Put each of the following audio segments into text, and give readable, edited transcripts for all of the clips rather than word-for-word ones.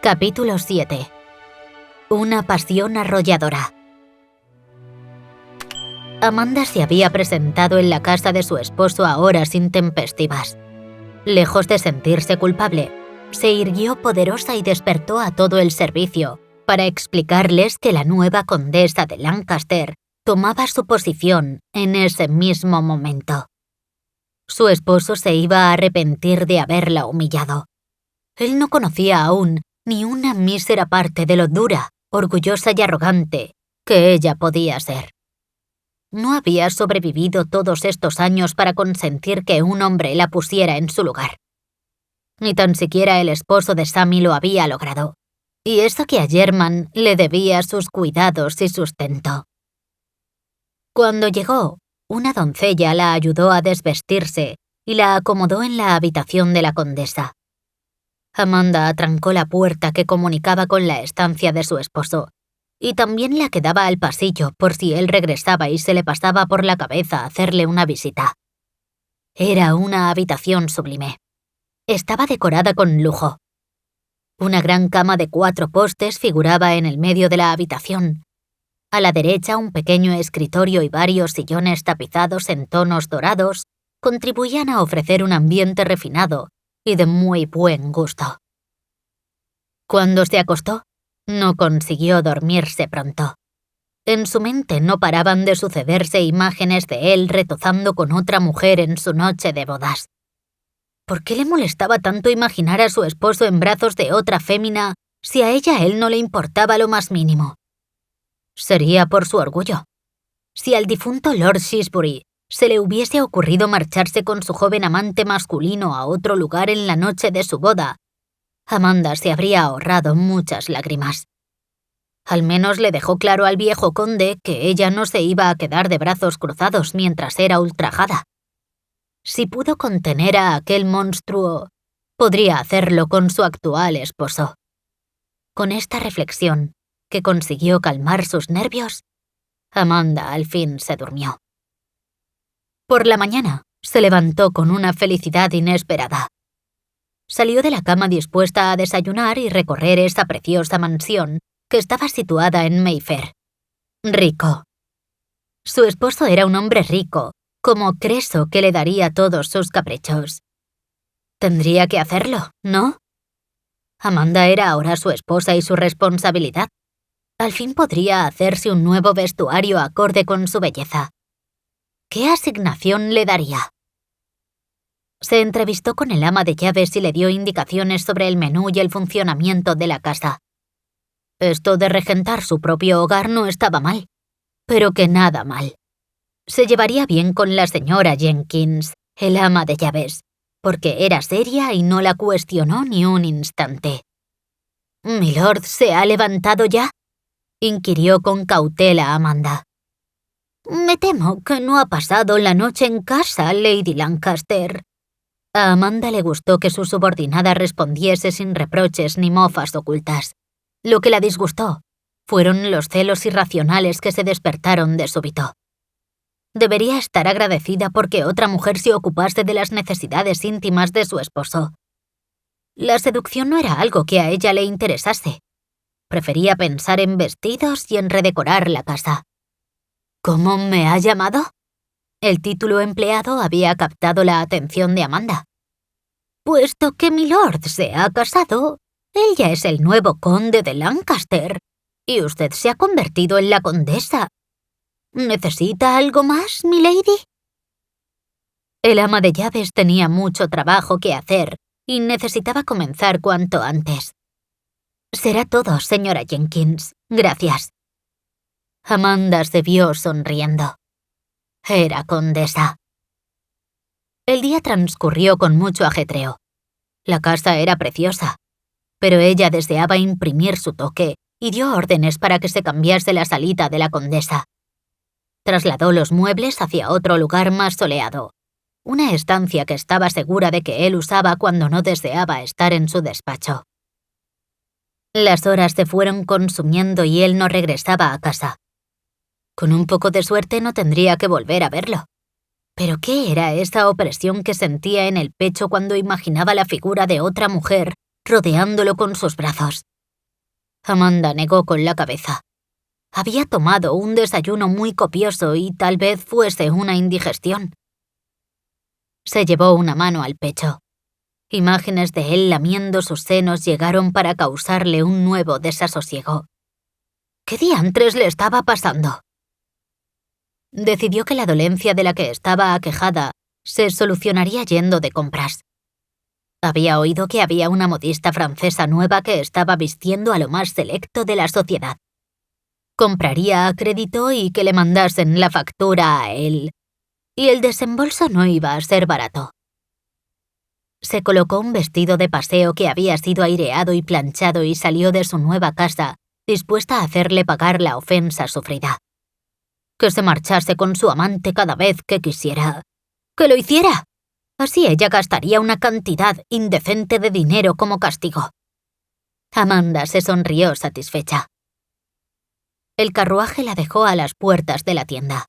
Capítulo 7. Una pasión arrolladora. Amanda se había presentado en la casa de su esposo a horas intempestivas. Lejos de sentirse culpable, se irguió poderosa y despertó a todo el servicio para explicarles que la nueva condesa de Lancaster tomaba su posición en ese mismo momento. Su esposo se iba a arrepentir de haberla humillado. Él no conocía aún ni una mísera parte de lo dura, orgullosa y arrogante que ella podía ser. No había sobrevivido todos estos años para consentir que un hombre la pusiera en su lugar. Ni tan siquiera el esposo de Sammy lo había logrado, y eso que a German le debía sus cuidados y sustento. Cuando llegó, una doncella la ayudó a desvestirse y la acomodó en la habitación de la condesa. Amanda atrancó la puerta que comunicaba con la estancia de su esposo, y también la que daba al pasillo por si él regresaba y se le pasaba por la cabeza hacerle una visita. Era una habitación sublime. Estaba decorada con lujo. Una gran cama de 4 postes figuraba en el medio de la habitación. A la derecha, un pequeño escritorio y varios sillones tapizados en tonos dorados contribuían a ofrecer un ambiente refinado y de muy buen gusto. Cuando se acostó, no consiguió dormirse pronto. En su mente no paraban de sucederse imágenes de él retozando con otra mujer en su noche de bodas. ¿Por qué le molestaba tanto imaginar a su esposo en brazos de otra fémina si a ella él no le importaba lo más mínimo? Sería por su orgullo. Si al difunto Lord Shrewsbury se le hubiese ocurrido marcharse con su joven amante masculino a otro lugar en la noche de su boda, Amanda se habría ahorrado muchas lágrimas. Al menos le dejó claro al viejo conde que ella no se iba a quedar de brazos cruzados mientras era ultrajada. Si pudo contener a aquel monstruo, podría hacerlo con su actual esposo. Con esta reflexión, que consiguió calmar sus nervios, Amanda al fin se durmió. Por la mañana, se levantó con una felicidad inesperada. Salió de la cama dispuesta a desayunar y recorrer esa preciosa mansión que estaba situada en Mayfair. Rico. Su esposo era un hombre rico, como Creso que le daría todos sus caprichos. Tendría que hacerlo, ¿no? Amanda era ahora su esposa y su responsabilidad. Al fin podría hacerse un nuevo vestuario acorde con su belleza. ¿Qué asignación le daría? Se entrevistó con el ama de llaves y le dio indicaciones sobre el menú y el funcionamiento de la casa. Esto de regentar su propio hogar no estaba mal, pero que nada mal. Se llevaría bien con la señora Jenkins, el ama de llaves, porque era seria y no la cuestionó ni un instante. —¿Milord se ha levantado ya? —inquirió con cautela Amanda. —Me temo que no ha pasado la noche en casa, Lady Lancaster. A Amanda le gustó que su subordinada respondiese sin reproches ni mofas ocultas. Lo que la disgustó fueron los celos irracionales que se despertaron de súbito. Debería estar agradecida porque otra mujer se ocupase de las necesidades íntimas de su esposo. La seducción no era algo que a ella le interesase. Prefería pensar en vestidos y en redecorar la casa. —¿Cómo me ha llamado? El título empleado había captado la atención de Amanda. —Puesto que milord se ha casado, él ya es el nuevo conde de Lancaster, y usted se ha convertido en la condesa. ¿Necesita algo más, milady? El ama de llaves tenía mucho trabajo que hacer y necesitaba comenzar cuanto antes. —Será todo, señora Jenkins. Gracias. Amanda se vio sonriendo. Era condesa. El día transcurrió con mucho ajetreo. La casa era preciosa, pero ella deseaba imprimir su toque y dio órdenes para que se cambiase la salita de la condesa. Trasladó los muebles hacia otro lugar más soleado, una estancia que estaba segura de que él usaba cuando no deseaba estar en su despacho. Las horas se fueron consumiendo y él no regresaba a casa. Con un poco de suerte no tendría que volver a verlo. ¿Pero qué era esa opresión que sentía en el pecho cuando imaginaba la figura de otra mujer rodeándolo con sus brazos? Amanda negó con la cabeza. Había tomado un desayuno muy copioso y tal vez fuese una indigestión. Se llevó una mano al pecho. Imágenes de él lamiendo sus senos llegaron para causarle un nuevo desasosiego. ¿Qué diantres le estaba pasando? Decidió que la dolencia de la que estaba aquejada se solucionaría yendo de compras. Había oído que había una modista francesa nueva que estaba vistiendo a lo más selecto de la sociedad. Compraría a crédito y que le mandasen la factura a él. Y el desembolso no iba a ser barato. Se colocó un vestido de paseo que había sido aireado y planchado y salió de su nueva casa, dispuesta a hacerle pagar la ofensa sufrida. Que se marchase con su amante cada vez que quisiera. ¡Que lo hiciera! Así ella gastaría una cantidad indecente de dinero como castigo. Amanda se sonrió satisfecha. El carruaje la dejó a las puertas de la tienda.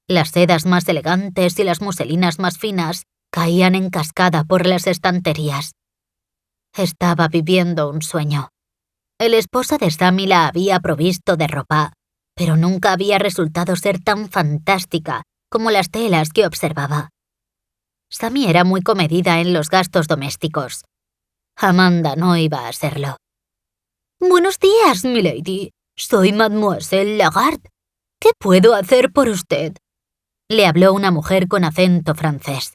Las sedas más elegantes y las muselinas más finas caían en cascada por las estanterías. Estaba viviendo un sueño. El esposo de Sammy la había provisto de ropa, pero nunca había resultado ser tan fantástica como las telas que observaba. Sammy era muy comedida en los gastos domésticos. Amanda no iba a serlo. «Buenos días, milady. Soy Mademoiselle Lagarde. ¿Qué puedo hacer por usted?», le habló una mujer con acento francés.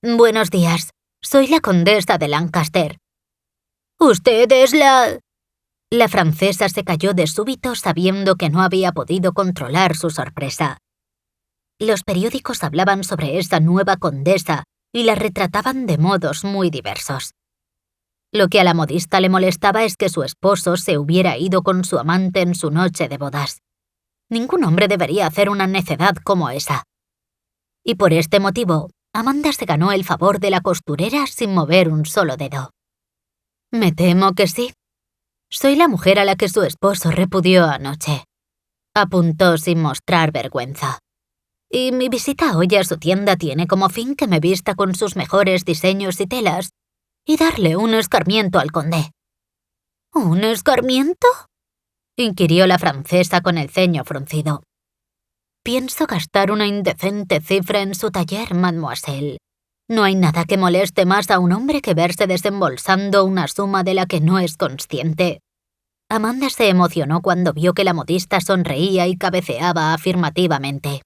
«Buenos días. Soy la condesa de Lancaster». «¿Usted es la...?» La francesa se calló de súbito sabiendo que no había podido controlar su sorpresa. Los periódicos hablaban sobre esa nueva condesa y la retrataban de modos muy diversos. Lo que a la modista le molestaba es que su esposo se hubiera ido con su amante en su noche de bodas. Ningún hombre debería hacer una necedad como esa. Y por este motivo, Amanda se ganó el favor de la costurera sin mover un solo dedo. «Me temo que sí. Soy la mujer a la que su esposo repudió anoche», apuntó sin mostrar vergüenza. «Y mi visita hoy a su tienda tiene como fin que me vista con sus mejores diseños y telas y darle un escarmiento al conde». «¿Un escarmiento?», inquirió la francesa con el ceño fruncido. «Pienso gastar una indecente cifra en su taller, mademoiselle. No hay nada que moleste más a un hombre que verse desembolsando una suma de la que no es consciente». Amanda se emocionó cuando vio que la modista sonreía y cabeceaba afirmativamente.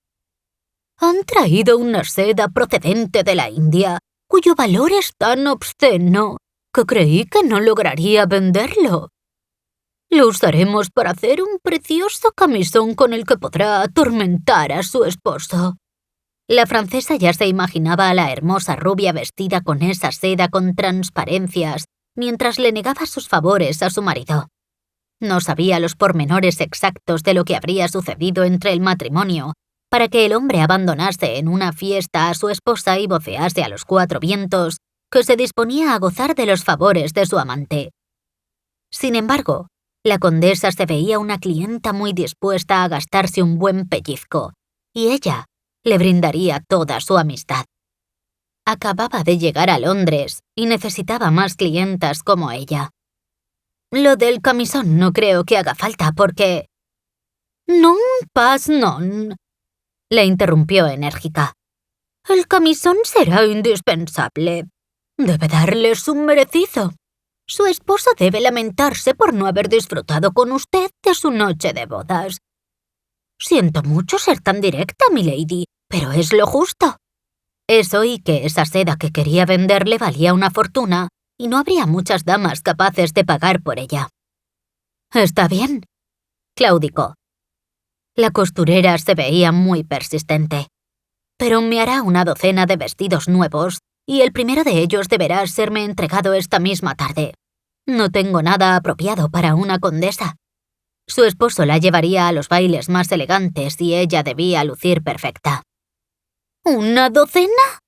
«Han traído una seda procedente de la India, cuyo valor es tan obsceno que creí que no lograría venderlo. Lo usaremos para hacer un precioso camisón con el que podrá atormentar a su esposo». La francesa ya se imaginaba a la hermosa rubia vestida con esa seda con transparencias mientras le negaba sus favores a su marido. No sabía los pormenores exactos de lo que habría sucedido entre el matrimonio para que el hombre abandonase en una fiesta a su esposa y vocease a los cuatro vientos que se disponía a gozar de los favores de su amante. Sin embargo, la condesa se veía una clienta muy dispuesta a gastarse un buen pellizco, y ella le brindaría toda su amistad. Acababa de llegar a Londres y necesitaba más clientas como ella. «Lo del camisón no creo que haga falta porque...» «Non pas non», la interrumpió enérgica. «El camisón será indispensable. Debe darle su merecido. Su esposo debe lamentarse por no haber disfrutado con usted de su noche de bodas. Siento mucho ser tan directa, milady, pero es lo justo. Eso y que esa seda que quería venderle valía una fortuna y no habría muchas damas capaces de pagar por ella». «Está bien», claudicó. La costurera se veía muy persistente. «Pero me hará una docena de vestidos nuevos y el primero de ellos deberá serme entregado esta misma tarde. No tengo nada apropiado para una condesa». Su esposo la llevaría a los bailes más elegantes y ella debía lucir perfecta. «¿Una docena?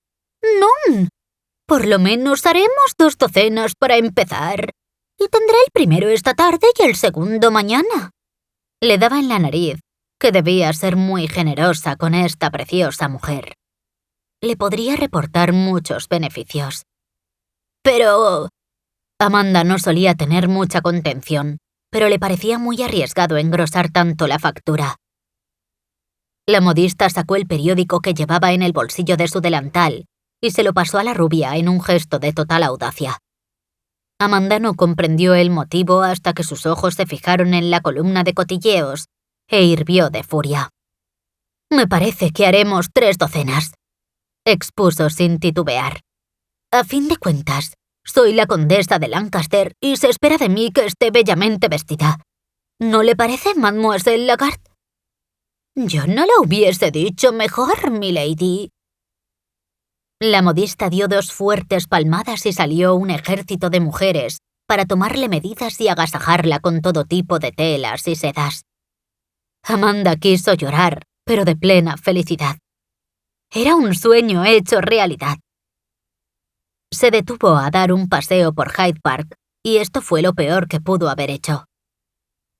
Non. Por lo menos haremos 2 docenas para empezar. Y tendré el primero esta tarde y el segundo mañana». Le daba en la nariz que debía ser muy generosa con esta preciosa mujer. Le podría reportar muchos beneficios. «Pero...» Amanda no solía tener mucha contención, pero le parecía muy arriesgado engrosar tanto la factura. La modista sacó el periódico que llevaba en el bolsillo de su delantal y se lo pasó a la rubia en un gesto de total audacia. Amanda no comprendió el motivo hasta que sus ojos se fijaron en la columna de cotilleos e hirvió de furia. «Me parece que haremos 3 docenas», expuso sin titubear. «A fin de cuentas, soy la condesa de Lancaster y se espera de mí que esté bellamente vestida. ¿No le parece, Mademoiselle Lagarde?» «Yo no lo hubiese dicho mejor, milady». La modista dio 2 fuertes palmadas y salió un ejército de mujeres para tomarle medidas y agasajarla con todo tipo de telas y sedas. Amanda quiso llorar, pero de plena felicidad. Era un sueño hecho realidad. Se detuvo a dar un paseo por Hyde Park, y esto fue lo peor que pudo haber hecho.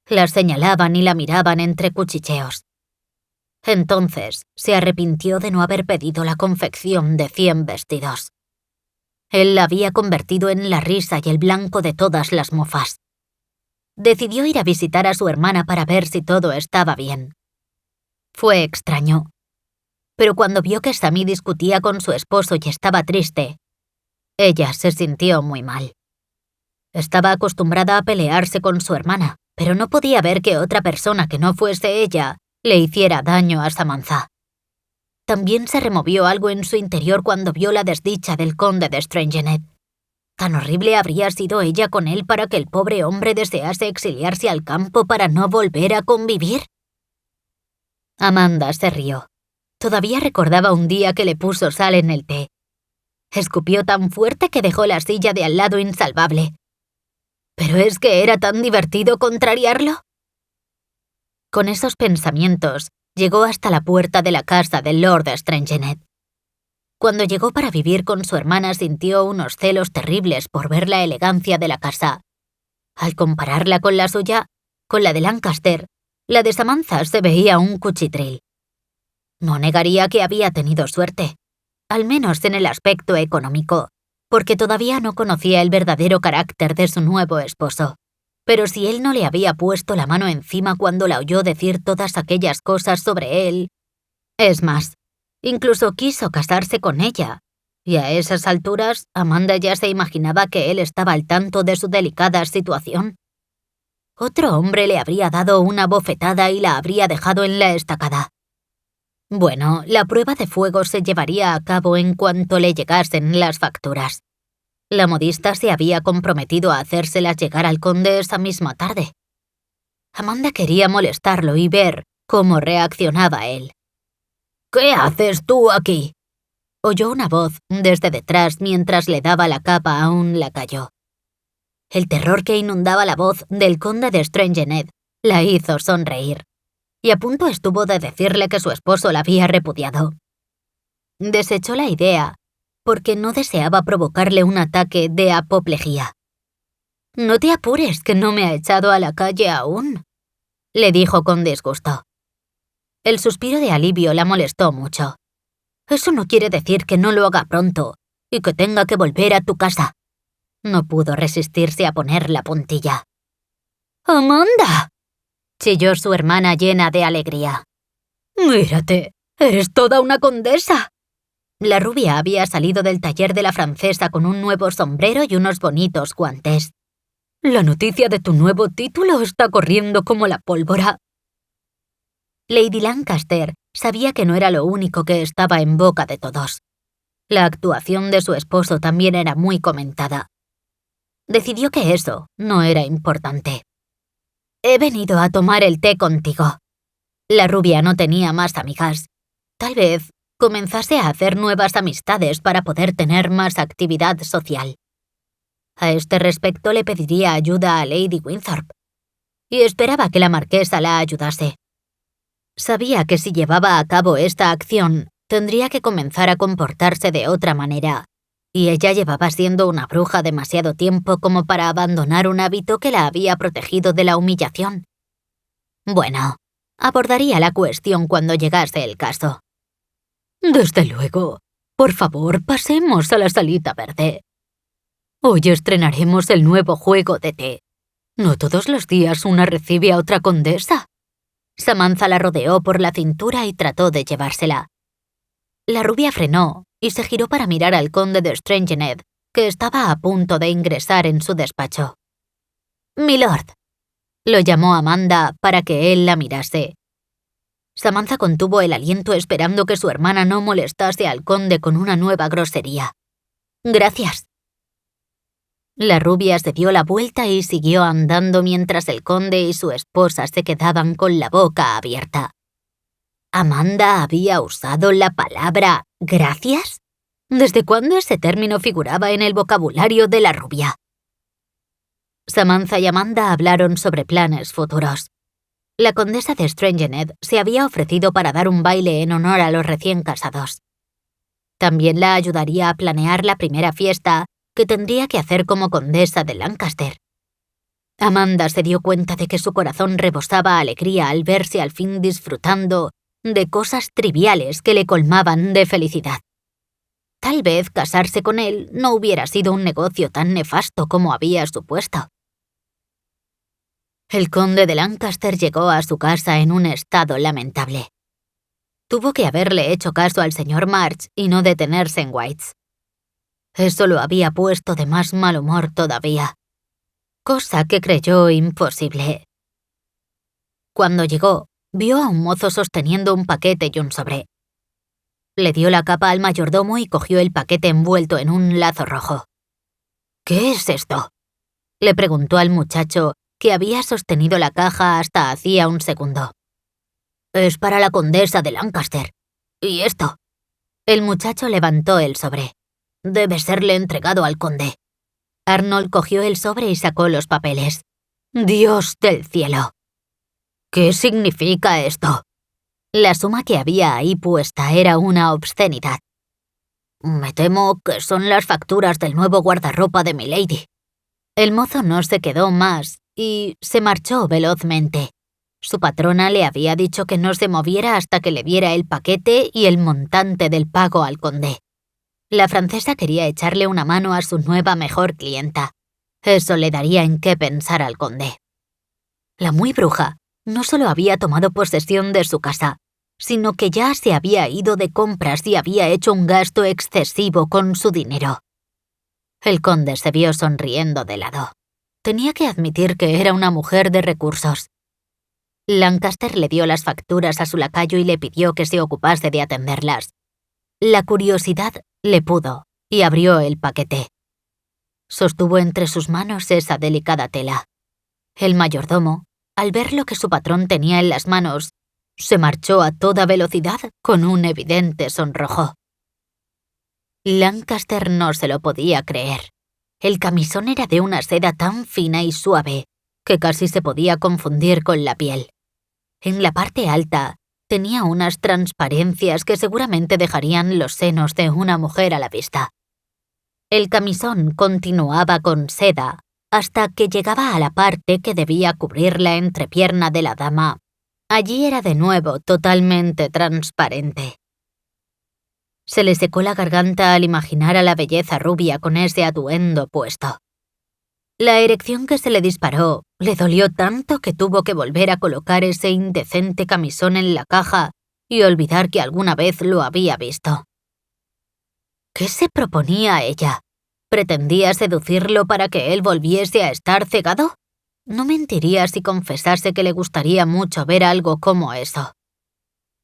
La señalaban y la miraban entre cuchicheos. Entonces se arrepintió de no haber pedido la confección de 100 vestidos. Él la había convertido en la risa y el blanco de todas las mofas. Decidió ir a visitar a su hermana para ver si todo estaba bien. Fue extraño. Pero cuando vio que Sammy discutía con su esposo y estaba triste, ella se sintió muy mal. Estaba acostumbrada a pelearse con su hermana, pero no podía ver que otra persona que no fuese ella le hiciera daño a Samantha. También se removió algo en su interior cuando vio la desdicha del conde de Strangenet. ¿Tan horrible habría sido ella con él para que el pobre hombre desease exiliarse al campo para no volver a convivir? Amanda se rió. Todavía recordaba un día que le puso sal en el té. Escupió tan fuerte que dejó la silla de al lado insalvable. ¿Pero es que era tan divertido contrariarlo? Con esos pensamientos, llegó hasta la puerta de la casa del Lord Strangenet. Cuando llegó para vivir con su hermana sintió unos celos terribles por ver la elegancia de la casa. Al compararla con la suya, con la de Lancaster, la de Samantha se veía un cuchitril. No negaría que había tenido suerte, al menos en el aspecto económico, porque todavía no conocía el verdadero carácter de su nuevo esposo. Pero si él no le había puesto la mano encima cuando la oyó decir todas aquellas cosas sobre él... Es más, incluso quiso casarse con ella, y a esas alturas Amanda ya se imaginaba que él estaba al tanto de su delicada situación. Otro hombre le habría dado una bofetada y la habría dejado en la estacada. Bueno, la prueba de fuego se llevaría a cabo en cuanto le llegasen las facturas. La modista se había comprometido a hacérselas llegar al conde esa misma tarde. Amanda quería molestarlo y ver cómo reaccionaba él. «¿Qué haces tú aquí?», oyó una voz desde detrás mientras le daba la capa a un lacayo. El terror que inundaba la voz del conde de Strangenet la hizo sonreír, y a punto estuvo de decirle que su esposo la había repudiado. Desechó la idea, porque no deseaba provocarle un ataque de apoplejía. «No te apures, que no me ha echado a la calle aún», le dijo con disgusto. El suspiro de alivio la molestó mucho. «Eso no quiere decir que no lo haga pronto y que tenga que volver a tu casa». No pudo resistirse a poner la puntilla. «¡Amanda!», chilló su hermana llena de alegría. «Mírate, eres toda una condesa». La rubia había salido del taller de la francesa con un nuevo sombrero y unos bonitos guantes. «La noticia de tu nuevo título está corriendo como la pólvora». Lady Lancaster sabía que no era lo único que estaba en boca de todos. La actuación de su esposo también era muy comentada. Decidió que eso no era importante. «He venido a tomar el té contigo». La rubia no tenía más amigas. Tal vez comenzase a hacer nuevas amistades para poder tener más actividad social. A este respecto le pediría ayuda a Lady Winthrop, y esperaba que la marquesa la ayudase. Sabía que si llevaba a cabo esta acción, tendría que comenzar a comportarse de otra manera, y ella llevaba siendo una bruja demasiado tiempo como para abandonar un hábito que la había protegido de la humillación. Bueno, abordaría la cuestión cuando llegase el caso. «Desde luego. Por favor, pasemos a la salita verde. Hoy estrenaremos el nuevo juego de té. No todos los días una recibe a otra condesa. Samantha la rodeó por la cintura y trató de llevársela. La rubia frenó y se giró para mirar al conde de Strangenet, que estaba a punto de ingresar en su despacho. «Milord», lo llamó Amanda para que él la mirase. Samantha contuvo el aliento esperando que su hermana no molestase al conde con una nueva grosería. «Gracias». La rubia se dio la vuelta y siguió andando mientras el conde y su esposa se quedaban con la boca abierta. ¿Amanda había usado la palabra «gracias»? ¿Desde cuándo ese término figuraba en el vocabulario de la rubia? Samantha y Amanda hablaron sobre planes futuros. La condesa de Strangenet se había ofrecido para dar un baile en honor a los recién casados. También la ayudaría a planear la primera fiesta que tendría que hacer como condesa de Lancaster. Amanda se dio cuenta de que su corazón rebosaba alegría al verse al fin disfrutando de cosas triviales que le colmaban de felicidad. Tal vez casarse con él no hubiera sido un negocio tan nefasto como había supuesto. El conde de Lancaster llegó a su casa en un estado lamentable. Tuvo que haberle hecho caso al señor March y no detenerse en White's. Eso lo había puesto de más mal humor todavía, cosa que creyó imposible. Cuando llegó, vio a un mozo sosteniendo un paquete y un sobre. Le dio la capa al mayordomo y cogió el paquete envuelto en un lazo rojo. «¿Qué es esto?», le preguntó al muchacho, que había sostenido la caja hasta hacía un segundo. «Es para la condesa de Lancaster. ¿Y esto?». El muchacho levantó el sobre. «Debe serle entregado al conde». Arnold cogió el sobre y sacó los papeles. «Dios del cielo». «¿Qué significa esto?». La suma que había ahí puesta era una obscenidad. «Me temo que son las facturas del nuevo guardarropa de milady». El mozo no se quedó más y se marchó velozmente. Su patrona le había dicho que no se moviera hasta que le diera el paquete y el montante del pago al conde. La francesa quería echarle una mano a su nueva mejor clienta. Eso le daría en qué pensar al conde. La muy bruja no solo había tomado posesión de su casa, sino que ya se había ido de compras y había hecho un gasto excesivo con su dinero. El conde se vio sonriendo de lado. Tenía que admitir que era una mujer de recursos. Lancaster le dio las facturas a su lacayo y le pidió que se ocupase de atenderlas. La curiosidad le pudo y abrió el paquete. Sostuvo entre sus manos esa delicada tela. El mayordomo, al ver lo que su patrón tenía en las manos, se marchó a toda velocidad con un evidente sonrojo. Lancaster no se lo podía creer. El camisón era de una seda tan fina y suave que casi se podía confundir con la piel. En la parte alta tenía unas transparencias que seguramente dejarían los senos de una mujer a la vista. El camisón continuaba con seda hasta que llegaba a la parte que debía cubrir la entrepierna de la dama. Allí era de nuevo totalmente transparente. Se le secó la garganta al imaginar a la belleza rubia con ese atuendo puesto. La erección que se le disparó le dolió tanto que tuvo que volver a colocar ese indecente camisón en la caja y olvidar que alguna vez lo había visto. ¿Qué se proponía ella? ¿Pretendía seducirlo para que él volviese a estar cegado? No mentiría si confesase que le gustaría mucho ver algo como eso.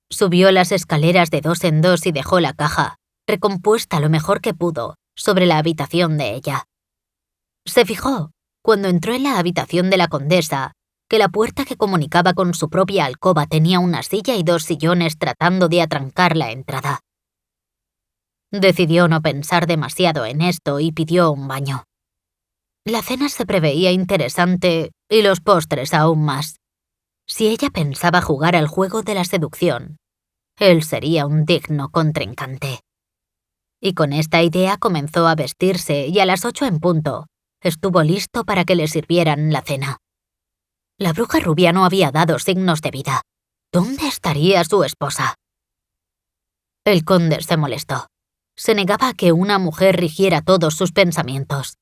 Subió las escaleras de 2 en 2 y dejó la caja, recompuesta lo mejor que pudo, sobre la habitación de ella. Se fijó, cuando entró en la habitación de la condesa, que la puerta que comunicaba con su propia alcoba tenía una silla y 2 sillones tratando de atrancar la entrada. Decidió no pensar demasiado en esto y pidió un baño. La cena se preveía interesante y los postres aún más. Si ella pensaba jugar al juego de la seducción, él sería un digno contrincante. Y con esta idea comenzó a vestirse y a las 8 en punto estuvo listo para que le sirvieran la cena. La bruja rubia no había dado signos de vida. ¿Dónde estaría su esposa? El conde se molestó. Se negaba a que una mujer rigiera todos sus pensamientos.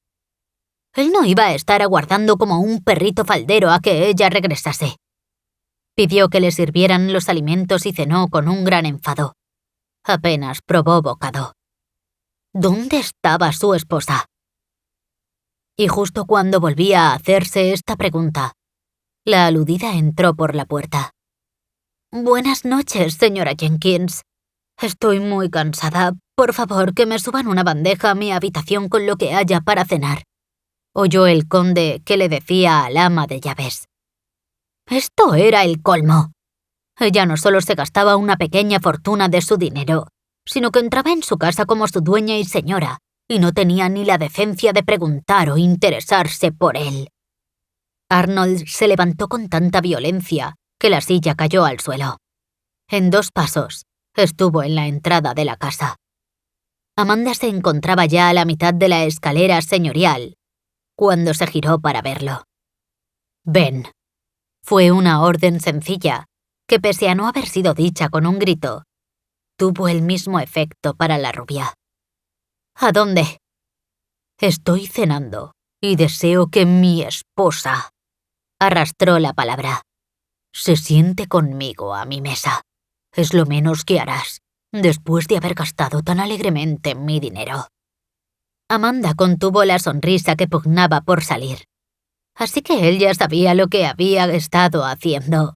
Él no iba a estar aguardando como un perrito faldero a que ella regresase. Pidió que le sirvieran los alimentos y cenó con un gran enfado. Apenas probó bocado. ¿Dónde estaba su esposa? Y justo cuando volvía a hacerse esta pregunta, la aludida entró por la puerta. «Buenas noches, señora Jenkins. Estoy muy cansada. Por favor, que me suban una bandeja a mi habitación con lo que haya para cenar», oyó el conde que le decía al ama de llaves. Esto era el colmo. Ella no solo se gastaba una pequeña fortuna de su dinero, sino que entraba en su casa como su dueña y señora, y no tenía ni la decencia de preguntar o interesarse por él. Arnold se levantó con tanta violencia que la silla cayó al suelo. En 2 pasos, estuvo en la entrada de la casa. Amanda se encontraba ya a la mitad de la escalera señorial, cuando se giró para verlo. «Ven». Fue una orden sencilla, que pese a no haber sido dicha con un grito, tuvo el mismo efecto para la rubia. «¿A dónde?» «Estoy cenando y deseo que mi esposa», arrastró la palabra, «se siente conmigo a mi mesa. Es lo menos que harás, después de haber gastado tan alegremente mi dinero». Amanda contuvo la sonrisa que pugnaba por salir. Así que él ya sabía lo que había estado haciendo.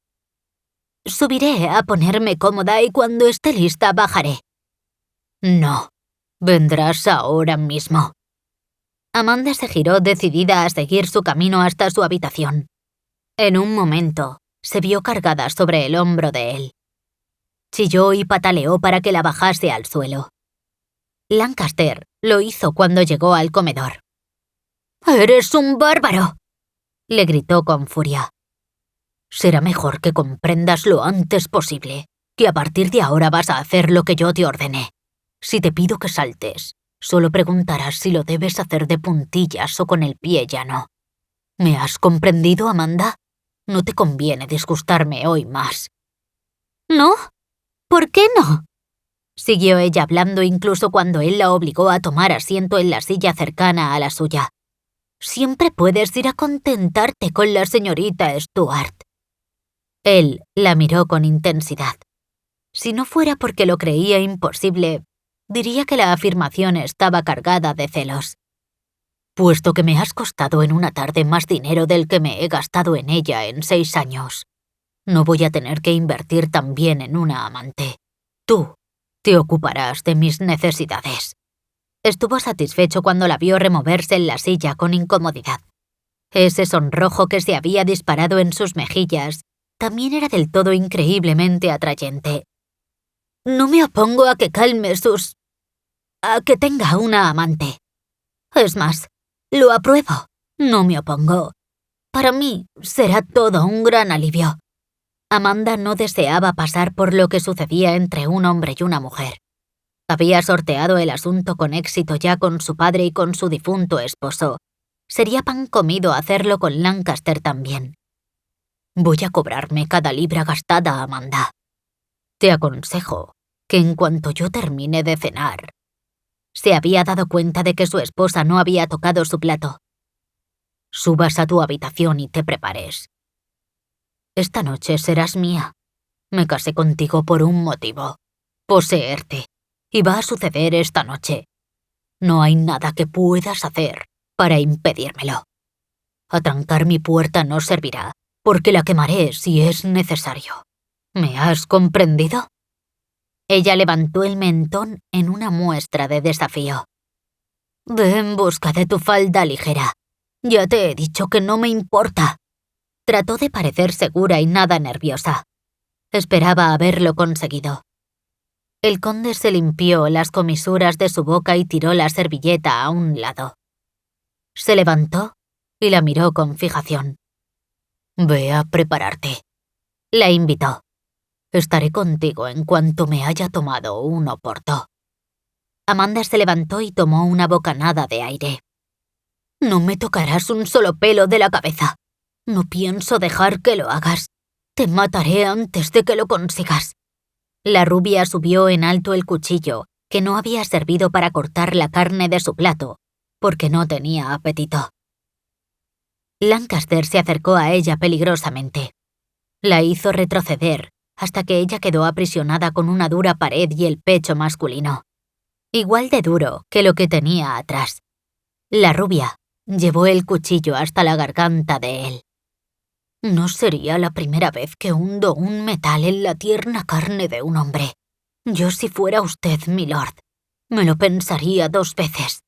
«Subiré a ponerme cómoda y cuando esté lista bajaré». «No, vendrás ahora mismo». Amanda se giró decidida a seguir su camino hasta su habitación. En un momento, se vio cargada sobre el hombro de él. Chilló y pataleó para que la bajase al suelo. Lancaster lo hizo cuando llegó al comedor. «¡Eres un bárbaro!», le gritó con furia. «Será mejor que comprendas lo antes posible que a partir de ahora vas a hacer lo que yo te ordené. Si te pido que saltes, solo preguntarás si lo debes hacer de puntillas o con el pie llano. ¿Me has comprendido, Amanda? No te conviene disgustarme hoy más». «¿No? ¿Por qué no?», siguió ella hablando incluso cuando él la obligó a tomar asiento en la silla cercana a la suya. «Siempre puedes ir a contentarte con la señorita Stuart». Él la miró con intensidad. Si no fuera porque lo creía imposible, diría que la afirmación estaba cargada de celos. «Puesto que me has costado en una tarde más dinero del que me he gastado en ella en 6 años, no voy a tener que invertir también en una amante. Tú te ocuparás de mis necesidades». Estuvo satisfecho cuando la vio removerse en la silla con incomodidad. Ese sonrojo que se había disparado en sus mejillas también era del todo increíblemente atrayente. «No me opongo a que calme a que tenga una amante. Es más, lo apruebo. No me opongo. Para mí será todo un gran alivio». Amanda no deseaba pasar por lo que sucedía entre un hombre y una mujer. Había sorteado el asunto con éxito ya con su padre y con su difunto esposo. Sería pan comido hacerlo con Lancaster también. «Voy a cobrarme cada libra gastada, Amanda. Te aconsejo que en cuanto yo termine de cenar». Se había dado cuenta de que su esposa no había tocado su plato. «Subas a tu habitación y te prepares. Esta noche serás mía. Me casé contigo por un motivo: poseerte. Y va a suceder esta noche. No hay nada que puedas hacer para impedírmelo. Atrancar mi puerta no servirá, porque la quemaré si es necesario. ¿Me has comprendido?» Ella levantó el mentón en una muestra de desafío. «Ve en busca de tu falda ligera. Ya te he dicho que no me importa». Trató de parecer segura y nada nerviosa. Esperaba haberlo conseguido. El conde se limpió las comisuras de su boca y tiró la servilleta a un lado. Se levantó y la miró con fijación. «Ve a prepararte», la invitó. «Estaré contigo en cuanto me haya tomado un oporto». Amanda se levantó y tomó una bocanada de aire. «No me tocarás un solo pelo de la cabeza. No pienso dejar que lo hagas. Te mataré antes de que lo consigas». La rubia subió en alto el cuchillo, que no había servido para cortar la carne de su plato, porque no tenía apetito. Lancaster se acercó a ella peligrosamente. La hizo retroceder hasta que ella quedó aprisionada con una dura pared y el pecho masculino, igual de duro que lo que tenía atrás. La rubia llevó el cuchillo hasta la garganta de él. No sería la primera vez que hundo un metal en la tierna carne de un hombre. Yo, si fuera usted, milord, me lo pensaría 2 veces.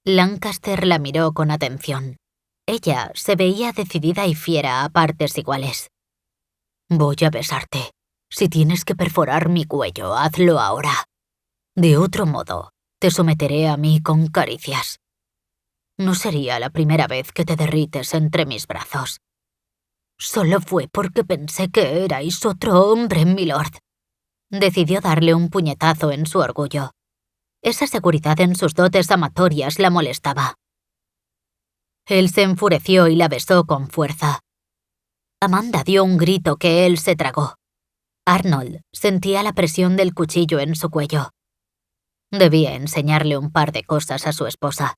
Lancaster la miró con atención. Ella se veía decidida y fiera a partes iguales. Voy a besarte. Si tienes que perforar mi cuello, hazlo ahora. De otro modo, te someteré a mí con caricias. No sería la primera vez que te derrites entre mis brazos. Solo fue porque pensé que erais otro hombre, milord. Decidió darle un puñetazo en su orgullo. Esa seguridad en sus dotes amatorias la molestaba. Él se enfureció y la besó con fuerza. Amanda dio un grito que él se tragó. Arnold sentía la presión del cuchillo en su cuello. Debía enseñarle un par de cosas a su esposa.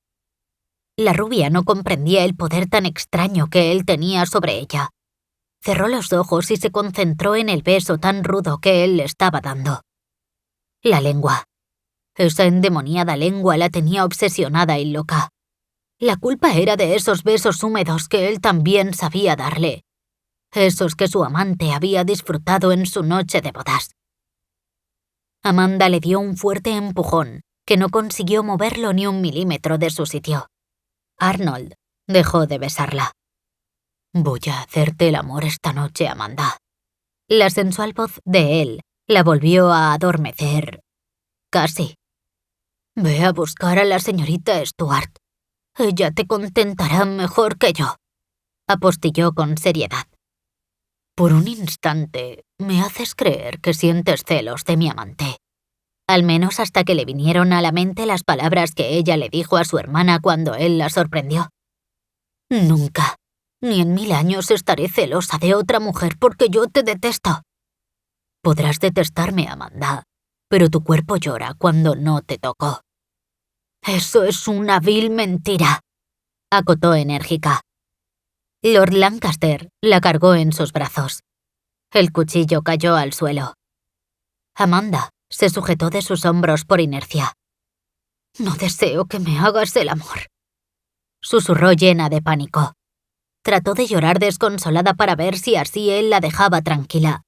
La rubia no comprendía el poder tan extraño que él tenía sobre ella. Cerró los ojos y se concentró en el beso tan rudo que él le estaba dando. La lengua. Esa endemoniada lengua la tenía obsesionada y loca. La culpa era de esos besos húmedos que él también sabía darle. Esos que su amante había disfrutado en su noche de bodas. Amanda le dio un fuerte empujón, que no consiguió moverlo ni 1 milímetro de su sitio. Arnold dejó de besarla. Voy a hacerte el amor esta noche, Amanda. La sensual voz de él la volvió a adormecer. Casi. Ve a buscar a la señorita Stuart. Ella te contentará mejor que yo, apostilló con seriedad. Por un instante me haces creer que sientes celos de mi amante. Al menos hasta que le vinieron a la mente las palabras que ella le dijo a su hermana cuando él la sorprendió. Nunca, ni en 1000 años estaré celosa de otra mujer porque yo te detesto. Podrás detestarme, Amanda, pero tu cuerpo llora cuando no te toco. Eso es una vil mentira, acotó enérgica. Lord Lancaster la cargó en sus brazos. El cuchillo cayó al suelo. Amanda se sujetó de sus hombros por inercia. No deseo que me hagas el amor, susurró llena de pánico. Trató de llorar desconsolada para ver si así él la dejaba tranquila.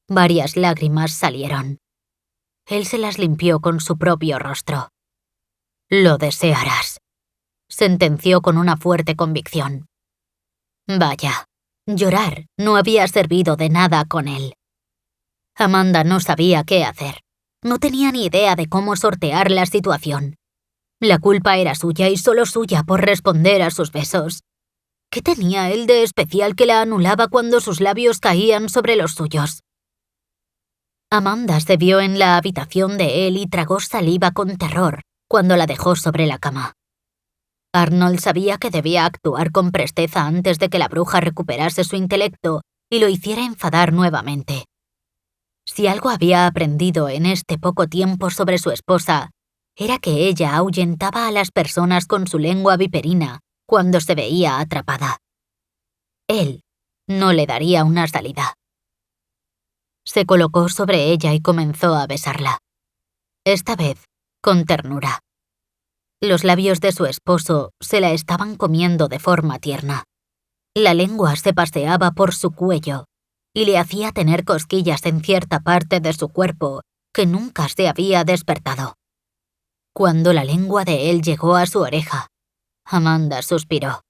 Varias lágrimas salieron. Él se las limpió con su propio rostro. Lo desearás, sentenció con una fuerte convicción. Vaya, llorar no había servido de nada con él. Amanda no sabía qué hacer. No tenía ni idea de cómo sortear la situación. La culpa era suya y solo suya por responder a sus besos. ¿Qué tenía él de especial que la anulaba cuando sus labios caían sobre los suyos? Amanda se vio en la habitación de él y tragó saliva con terror cuando la dejó sobre la cama. Arnold sabía que debía actuar con presteza antes de que la bruja recuperase su intelecto y lo hiciera enfadar nuevamente. Si algo había aprendido en este poco tiempo sobre su esposa, era que ella ahuyentaba a las personas con su lengua viperina cuando se veía atrapada. Él no le daría una salida. Se colocó sobre ella y comenzó a besarla. Esta vez, con ternura. Los labios de su esposo se la estaban comiendo de forma tierna. La lengua se paseaba por su cuello y le hacía tener cosquillas en cierta parte de su cuerpo que nunca se había despertado. Cuando la lengua de él llegó a su oreja, Amanda suspiró.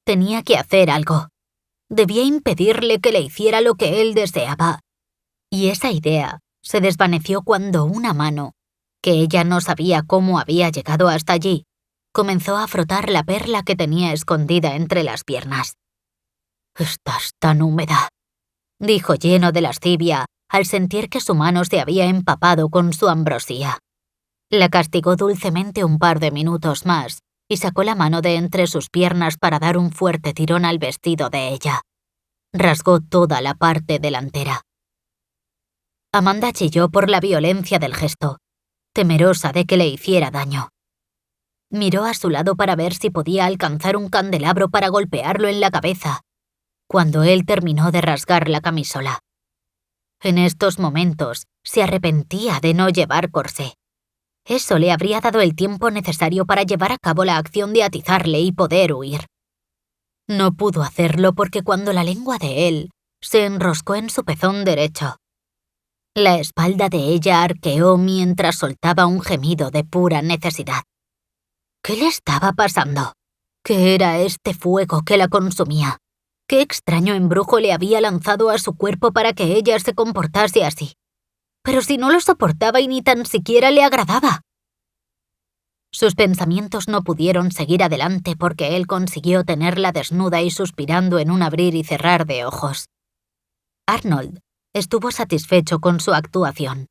Tenía que hacer algo. Debía impedirle que le hiciera lo que él deseaba. Y esa idea se desvaneció cuando una mano, que ella no sabía cómo había llegado hasta allí, comenzó a frotar la perla que tenía escondida entre las piernas. «Estás tan húmeda», dijo lleno de lascivia al sentir que su mano se había empapado con su ambrosía. La castigó dulcemente un par de minutos más y sacó la mano de entre sus piernas para dar un fuerte tirón al vestido de ella. Rasgó toda la parte delantera. Amanda chilló por la violencia del gesto, temerosa de que le hiciera daño. Miró a su lado para ver si podía alcanzar un candelabro para golpearlo en la cabeza, cuando él terminó de rasgar la camisola. En estos momentos se arrepentía de no llevar corsé. Eso le habría dado el tiempo necesario para llevar a cabo la acción de atizarle y poder huir. No pudo hacerlo porque cuando la lengua de él se enroscó en su pezón derecho, la espalda de ella arqueó mientras soltaba un gemido de pura necesidad. ¿Qué le estaba pasando? ¿Qué era este fuego que la consumía? ¿Qué extraño embrujo le había lanzado a su cuerpo para que ella se comportase así? Pero si no lo soportaba y ni tan siquiera le agradaba. Sus pensamientos no pudieron seguir adelante porque él consiguió tenerla desnuda y suspirando en un abrir y cerrar de ojos. Arnold estuvo satisfecho con su actuación.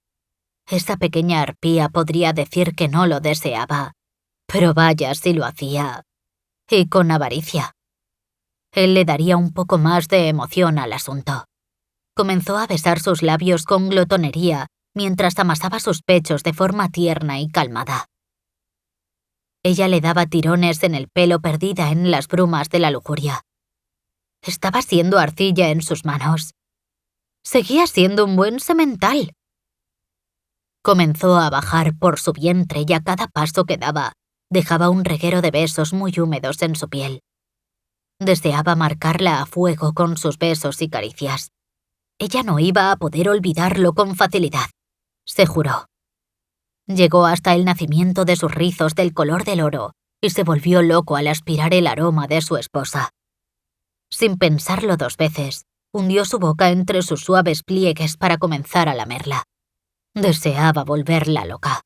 Esa pequeña arpía podría decir que no lo deseaba, pero vaya si lo hacía. Y con avaricia. Él le daría un poco más de emoción al asunto. Comenzó a besar sus labios con glotonería mientras amasaba sus pechos de forma tierna y calmada. Ella le daba tirones en el pelo perdida en las brumas de la lujuria. Estaba siendo arcilla en sus manos. Seguía siendo un buen semental. Comenzó a bajar por su vientre y a cada paso que daba, dejaba un reguero de besos muy húmedos en su piel. Deseaba marcarla a fuego con sus besos y caricias. Ella no iba a poder olvidarlo con facilidad, se juró. Llegó hasta el nacimiento de sus rizos del color del oro y se volvió loco al aspirar el aroma de su esposa. Sin pensarlo 2 veces, hundió su boca entre sus suaves pliegues para comenzar a lamerla. Deseaba volverla loca.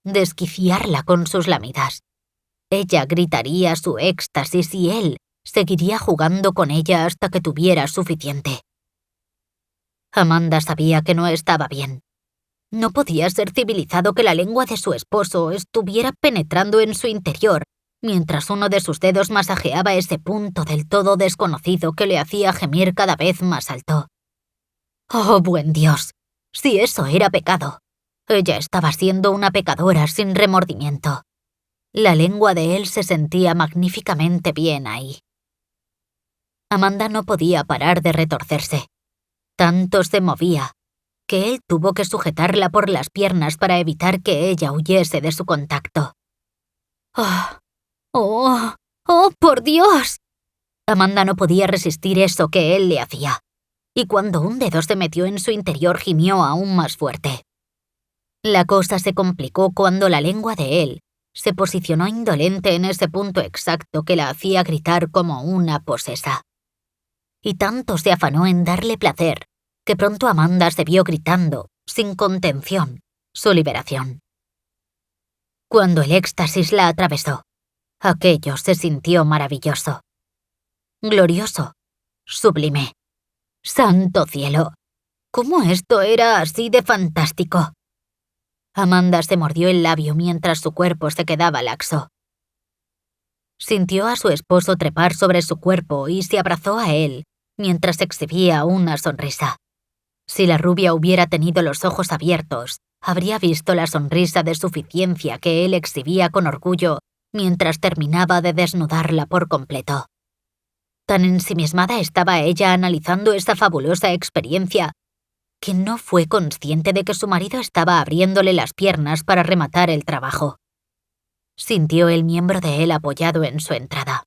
Desquiciarla con sus lamidas. Ella gritaría su éxtasis y él seguiría jugando con ella hasta que tuviera suficiente. Amanda sabía que no estaba bien. No podía ser civilizado que la lengua de su esposo estuviera penetrando en su interior, mientras uno de sus dedos masajeaba ese punto del todo desconocido que le hacía gemir cada vez más alto. ¡Oh, buen Dios! Si eso era pecado. Ella estaba siendo una pecadora sin remordimiento. La lengua de él se sentía magníficamente bien ahí. Amanda no podía parar de retorcerse. Tanto se movía, que él tuvo que sujetarla por las piernas para evitar que ella huyese de su contacto. ¡Oh! ¡Oh! ¡Oh, por Dios! Amanda no podía resistir eso que él le hacía, y cuando un dedo se metió en su interior gimió aún más fuerte. La cosa se complicó cuando la lengua de él se posicionó indolente en ese punto exacto que la hacía gritar como una posesa. Y tanto se afanó en darle placer, que pronto Amanda se vio gritando, sin contención, su liberación. Cuando el éxtasis la atravesó, aquello se sintió maravilloso. Glorioso, sublime. ¡Santo cielo! ¿Cómo esto era así de fantástico? Amanda se mordió el labio mientras su cuerpo se quedaba laxo. Sintió a su esposo trepar sobre su cuerpo y se abrazó a él mientras exhibía una sonrisa. Si la rubia hubiera tenido los ojos abiertos, habría visto la sonrisa de suficiencia que él exhibía con orgullo mientras terminaba de desnudarla por completo. Tan ensimismada estaba ella analizando esta fabulosa experiencia que no fue consciente de que su marido estaba abriéndole las piernas para rematar el trabajo. Sintió el miembro de él apoyado en su entrada.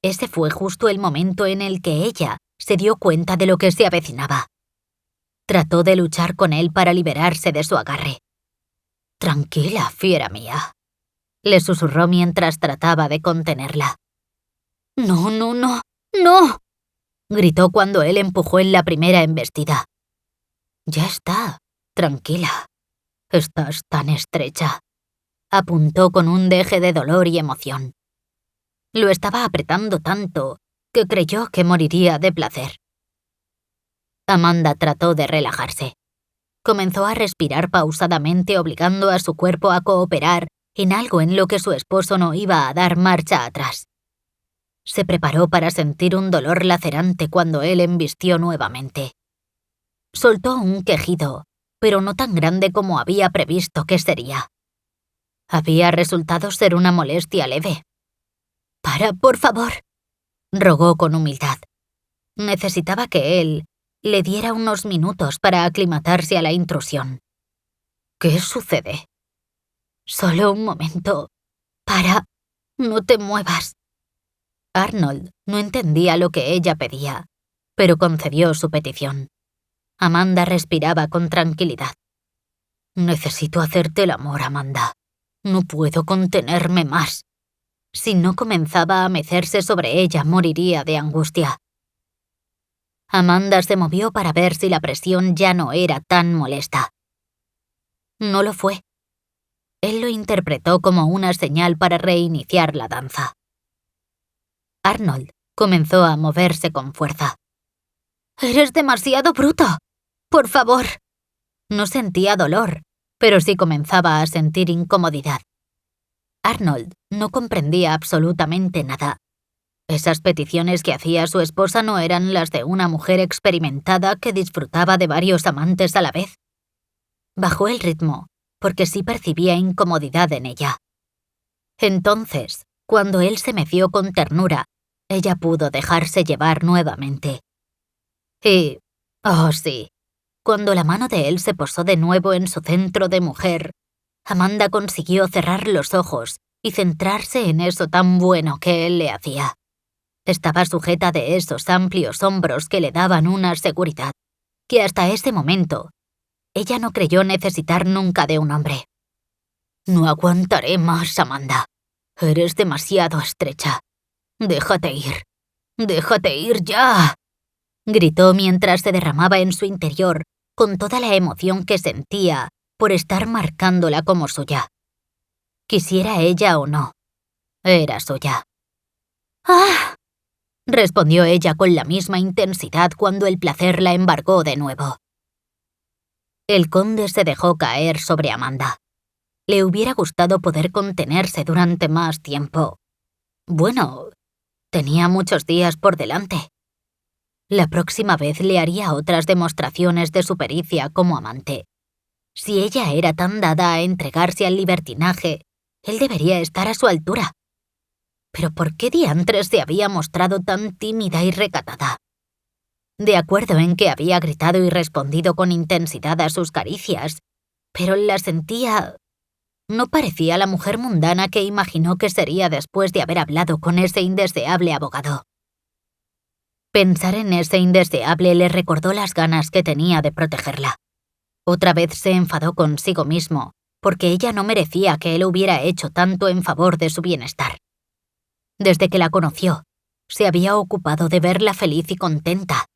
Ese fue justo el momento en el que ella se dio cuenta de lo que se avecinaba. Trató de luchar con él para liberarse de su agarre. «Tranquila, fiera mía», le susurró mientras trataba de contenerla. «No, no, no, no», gritó cuando él empujó en la primera embestida. «Ya está, tranquila. Estás tan estrecha», apuntó con un deje de dolor y emoción. Lo estaba apretando tanto que creyó que moriría de placer. Amanda trató de relajarse. Comenzó a respirar pausadamente, obligando a su cuerpo a cooperar en algo en lo que su esposo no iba a dar marcha atrás. Se preparó para sentir un dolor lacerante cuando él embistió nuevamente. Soltó un quejido, pero no tan grande como había previsto que sería. Había resultado ser una molestia leve. «Para, por favor», rogó con humildad. Necesitaba que él le diera unos minutos para aclimatarse a la intrusión. «¿Qué sucede?» «Solo un momento. Para, no te muevas». Arnold no entendía lo que ella pedía, pero concedió su petición. Amanda respiraba con tranquilidad. «Necesito hacerte el amor, Amanda. No puedo contenerme más». Si no comenzaba a mecerse sobre ella, moriría de angustia. Amanda se movió para ver si la presión ya no era tan molesta. No lo fue. Él lo interpretó como una señal para reiniciar la danza. Arnold comenzó a moverse con fuerza. «¡Eres demasiado bruto! ¡Por favor!». No sentía dolor, pero sí comenzaba a sentir incomodidad. Arnold no comprendía absolutamente nada. Esas peticiones que hacía su esposa no eran las de una mujer experimentada que disfrutaba de varios amantes a la vez. Bajó el ritmo, porque sí percibía incomodidad en ella. Entonces, cuando él se meció con ternura, ella pudo dejarse llevar nuevamente. Y, oh sí, cuando la mano de él se posó de nuevo en su centro de mujer, Amanda consiguió cerrar los ojos y centrarse en eso tan bueno que él le hacía. Estaba sujeta de esos amplios hombros que le daban una seguridad que hasta ese momento ella no creyó necesitar nunca de un hombre. «No aguantaré más, Amanda. Eres demasiado estrecha. Déjate ir. Déjate ir ya», gritó mientras se derramaba en su interior con toda la emoción que sentía por estar marcándola como suya. Quisiera ella o no, era suya. «¡Ah!», respondió ella con la misma intensidad cuando el placer la embargó de nuevo. El conde se dejó caer sobre Amanda. Le hubiera gustado poder contenerse durante más tiempo. Bueno, tenía muchos días por delante. La próxima vez le haría otras demostraciones de su pericia como amante. Si ella era tan dada a entregarse al libertinaje, él debería estar a su altura. Pero ¿por qué diantres se había mostrado tan tímida y recatada? De acuerdo en que había gritado y respondido con intensidad a sus caricias, pero la sentía... No parecía la mujer mundana que imaginó que sería después de haber hablado con ese indeseable abogado. Pensar en ese indeseable le recordó las ganas que tenía de protegerla. Otra vez se enfadó consigo mismo, porque ella no merecía que él hubiera hecho tanto en favor de su bienestar. Desde que la conoció, se había ocupado de verla feliz y contenta.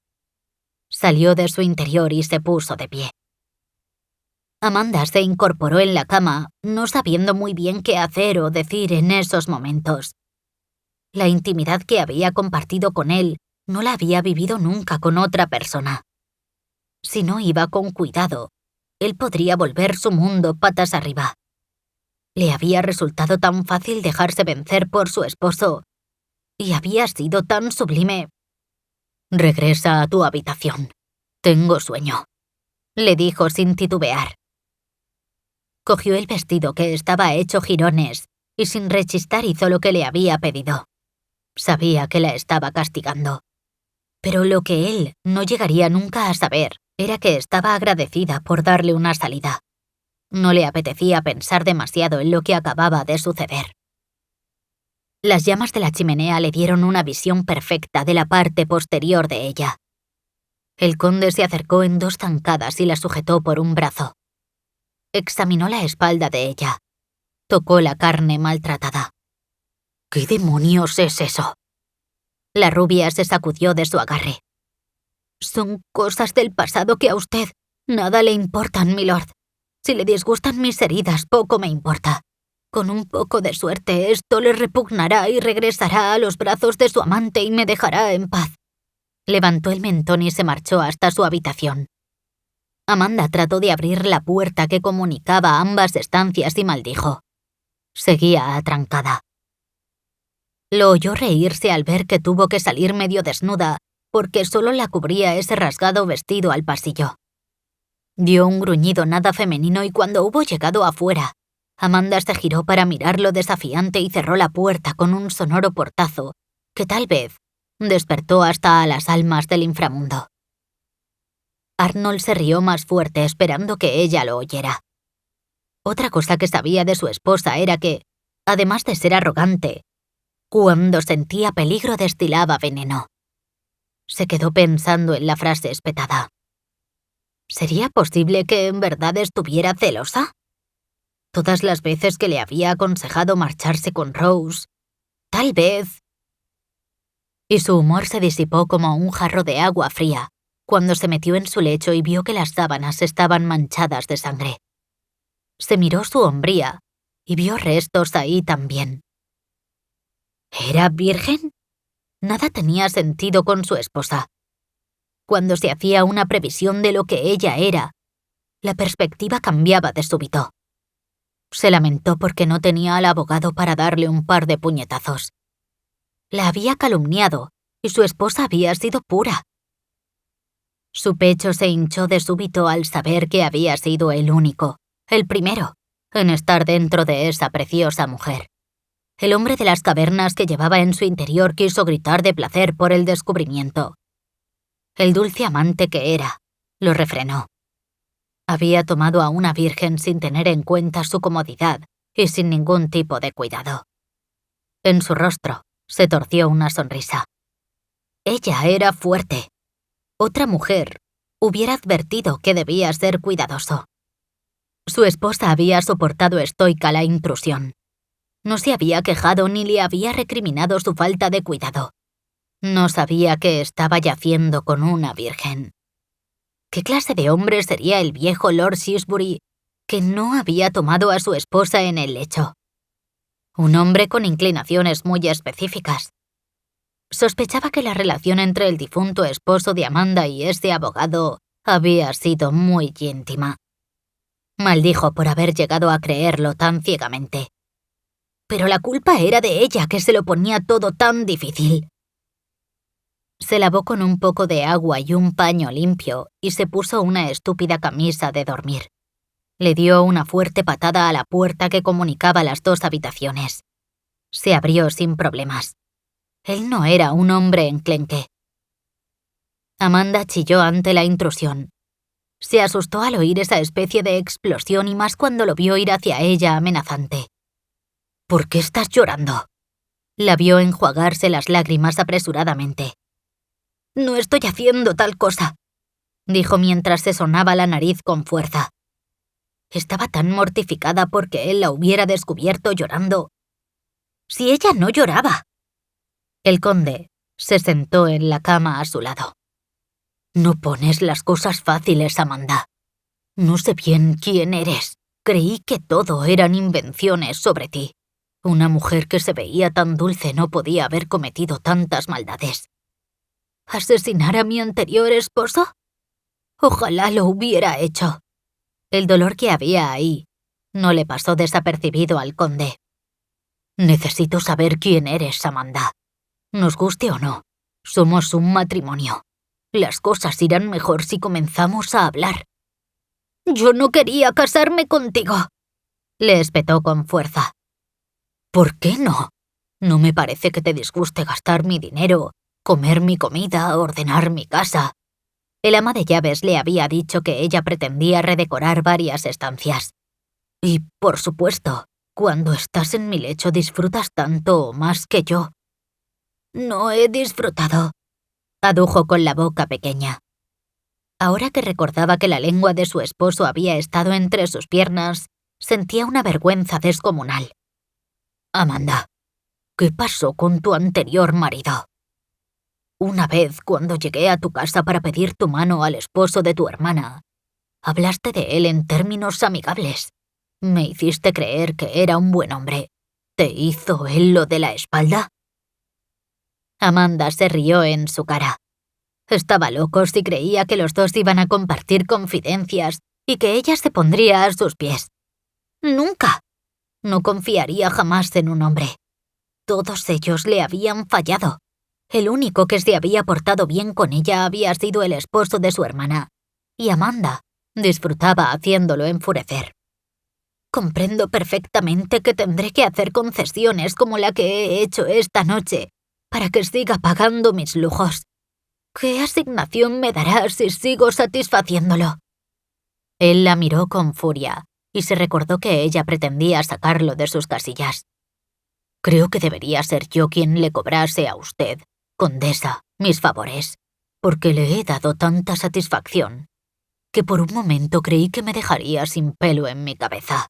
Salió de su interior y se puso de pie. Amanda se incorporó en la cama, no sabiendo muy bien qué hacer o decir en esos momentos. La intimidad que había compartido con él no la había vivido nunca con otra persona. Si no iba con cuidado, él podría volver su mundo patas arriba. Le había resultado tan fácil dejarse vencer por su esposo, y había sido tan sublime. «Regresa a tu habitación. Tengo sueño», le dijo sin titubear. Cogió el vestido que estaba hecho jirones y sin rechistar hizo lo que le había pedido. Sabía que la estaba castigando. Pero lo que él no llegaría nunca a saber era que estaba agradecida por darle una salida. No le apetecía pensar demasiado en lo que acababa de suceder. Las llamas de la chimenea le dieron una visión perfecta de la parte posterior de ella. El conde se acercó en 2 zancadas y la sujetó por un brazo. Examinó la espalda de ella. Tocó la carne maltratada. «¿Qué demonios es eso?». La rubia se sacudió de su agarre. «Son cosas del pasado que a usted nada le importan, milord. Si le disgustan mis heridas, poco me importa. Con un poco de suerte, esto le repugnará y regresará a los brazos de su amante y me dejará en paz». Levantó el mentón y se marchó hasta su habitación. Amanda trató de abrir la puerta que comunicaba ambas estancias y maldijo. Seguía atrancada. Lo oyó reírse al ver que tuvo que salir medio desnuda porque solo la cubría ese rasgado vestido al pasillo. Dio un gruñido nada femenino y cuando hubo llegado afuera, Amanda se giró para mirarlo desafiante y cerró la puerta con un sonoro portazo que tal vez despertó hasta a las almas del inframundo. Arnold se rió más fuerte esperando que ella lo oyera. Otra cosa que sabía de su esposa era que, además de ser arrogante, cuando sentía peligro destilaba veneno. Se quedó pensando en la frase espetada. ¿Sería posible que en verdad estuviera celosa? Todas las veces que le había aconsejado marcharse con Rose, tal vez... Y su humor se disipó como un jarro de agua fría cuando se metió en su lecho y vio que las sábanas estaban manchadas de sangre. Se miró su hombría y vio restos ahí también. ¿Era virgen? Nada tenía sentido con su esposa. Cuando se hacía una previsión de lo que ella era, la perspectiva cambiaba de súbito. Se lamentó porque no tenía al abogado para darle un par de puñetazos. La había calumniado y su esposa había sido pura. Su pecho se hinchó de súbito al saber que había sido el único, el primero, en estar dentro de esa preciosa mujer. El hombre de las cavernas que llevaba en su interior quiso gritar de placer por el descubrimiento. El dulce amante que era, lo refrenó. Había tomado a una virgen sin tener en cuenta su comodidad y sin ningún tipo de cuidado. En su rostro se torció una sonrisa. Ella era fuerte. Otra mujer hubiera advertido que debía ser cuidadoso. Su esposa había soportado estoica la intrusión. No se había quejado ni le había recriminado su falta de cuidado. No sabía que estaba yaciendo con una virgen. ¿Qué clase de hombre sería el viejo Lord Shrewsbury que no había tomado a su esposa en el lecho? Un hombre con inclinaciones muy específicas. Sospechaba que la relación entre el difunto esposo de Amanda y ese abogado había sido muy íntima. Maldijo por haber llegado a creerlo tan ciegamente. Pero la culpa era de ella, que se lo ponía todo tan difícil. Se lavó con un poco de agua y un paño limpio y se puso una estúpida camisa de dormir. Le dio una fuerte patada a la puerta que comunicaba las dos habitaciones. Se abrió sin problemas. Él no era un hombre enclenque. Amanda chilló ante la intrusión. Se asustó al oír esa especie de explosión y más cuando lo vio ir hacia ella amenazante. ¿Por qué estás llorando? La vio enjuagarse las lágrimas apresuradamente. No estoy haciendo tal cosa, dijo mientras se sonaba la nariz con fuerza. Estaba tan mortificada porque él la hubiera descubierto llorando. Si ella no lloraba. El conde se sentó en la cama a su lado. No pones las cosas fáciles, Amanda. No sé bien quién eres. Creí que todo eran invenciones sobre ti. Una mujer que se veía tan dulce no podía haber cometido tantas maldades. ¿Asesinar a mi anterior esposo? Ojalá lo hubiera hecho. El dolor que había ahí no le pasó desapercibido al conde. Necesito saber quién eres, Amanda. Nos guste o no, somos un matrimonio. Las cosas irán mejor si comenzamos a hablar. Yo no quería casarme contigo, le espetó con fuerza. ¿Por qué no? No me parece que te disguste gastar mi dinero, comer mi comida, ordenar mi casa. El ama de llaves le había dicho que ella pretendía redecorar varias estancias. Y, por supuesto, cuando estás en mi lecho disfrutas tanto o más que yo. No he disfrutado, adujo con la boca pequeña. Ahora que recordaba que la lengua de su esposo había estado entre sus piernas, sentía una vergüenza descomunal. Amanda, ¿qué pasó con tu anterior marido? Una vez, cuando llegué a tu casa para pedir tu mano al esposo de tu hermana, hablaste de él en términos amigables. Me hiciste creer que era un buen hombre. ¿Te hizo él lo de la espalda? Amanda se rió en su cara. Estaba loco si creía que los dos iban a compartir confidencias y que ella se pondría a sus pies. Nunca. No confiaría jamás en un hombre. Todos ellos le habían fallado. El único que se había portado bien con ella había sido el esposo de su hermana, y Amanda disfrutaba haciéndolo enfurecer. Comprendo perfectamente que tendré que hacer concesiones como la que he hecho esta noche para que siga pagando mis lujos. ¿Qué asignación me dará si sigo satisfaciéndolo? Él la miró con furia y se recordó que ella pretendía sacarlo de sus casillas. Creo que debería ser yo quien le cobrase a usted, condesa, mis favores, porque le he dado tanta satisfacción que por un momento creí que me dejaría sin pelo en mi cabeza.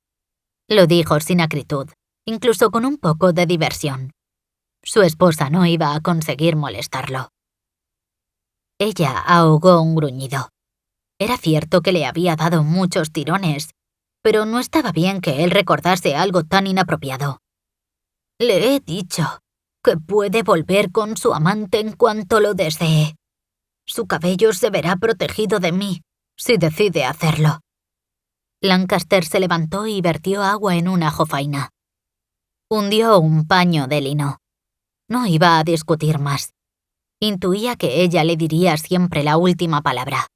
Lo dijo sin acritud, incluso con un poco de diversión. Su esposa no iba a conseguir molestarlo. Ella ahogó un gruñido. Era cierto que le había dado muchos tirones, pero no estaba bien que él recordase algo tan inapropiado. Le he dicho que puede volver con su amante en cuanto lo desee. Su cabello se verá protegido de mí si decide hacerlo. Lancaster se levantó y vertió agua en una jofaina. Hundió un paño de lino. No iba a discutir más. Intuía que ella le diría siempre la última palabra.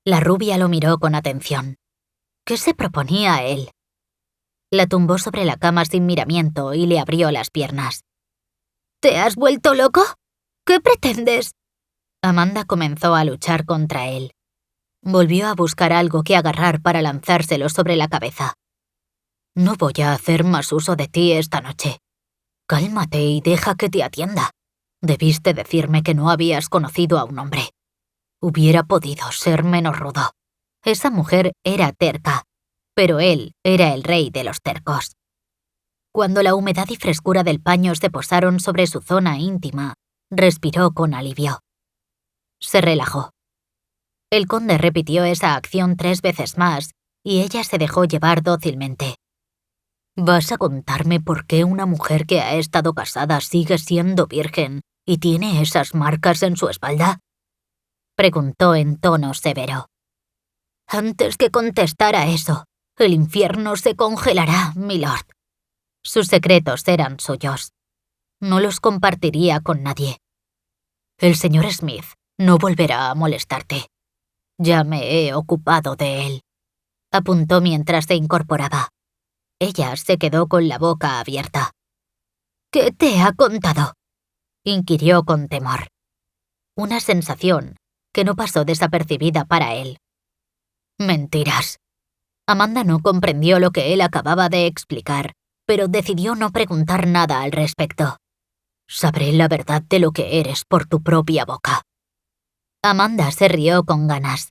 La rubia lo miró con atención. ¿Qué se proponía él? La tumbó sobre la cama sin miramiento y le abrió las piernas. ¿Te has vuelto loco? ¿Qué pretendes? Amanda comenzó a luchar contra él. Volvió a buscar algo que agarrar para lanzárselo sobre la cabeza. No voy a hacer más uso de ti esta noche. Cálmate y deja que te atienda. Debiste decirme que no habías conocido a un hombre. Hubiera podido ser menos rudo. Esa mujer era terca, pero él era el rey de los tercos. Cuando la humedad y frescura del paño se posaron sobre su zona íntima, respiró con alivio. Se relajó. El conde repitió esa acción 3 veces más y ella se dejó llevar dócilmente. ¿Vas a contarme por qué una mujer que ha estado casada sigue siendo virgen y tiene esas marcas en su espalda? Preguntó en tono severo. Antes que contestara eso, el infierno se congelará, milord. Sus secretos eran suyos. No los compartiría con nadie. El señor Smith no volverá a molestarte. Ya me he ocupado de él, apuntó mientras se incorporaba. Ella se quedó con la boca abierta. ¿Qué te ha contado?, inquirió con temor. Una sensación que no pasó desapercibida para él. Mentiras. Amanda no comprendió lo que él acababa de explicar, pero decidió no preguntar nada al respecto. Sabré la verdad de lo que eres por tu propia boca. Amanda se rió con ganas.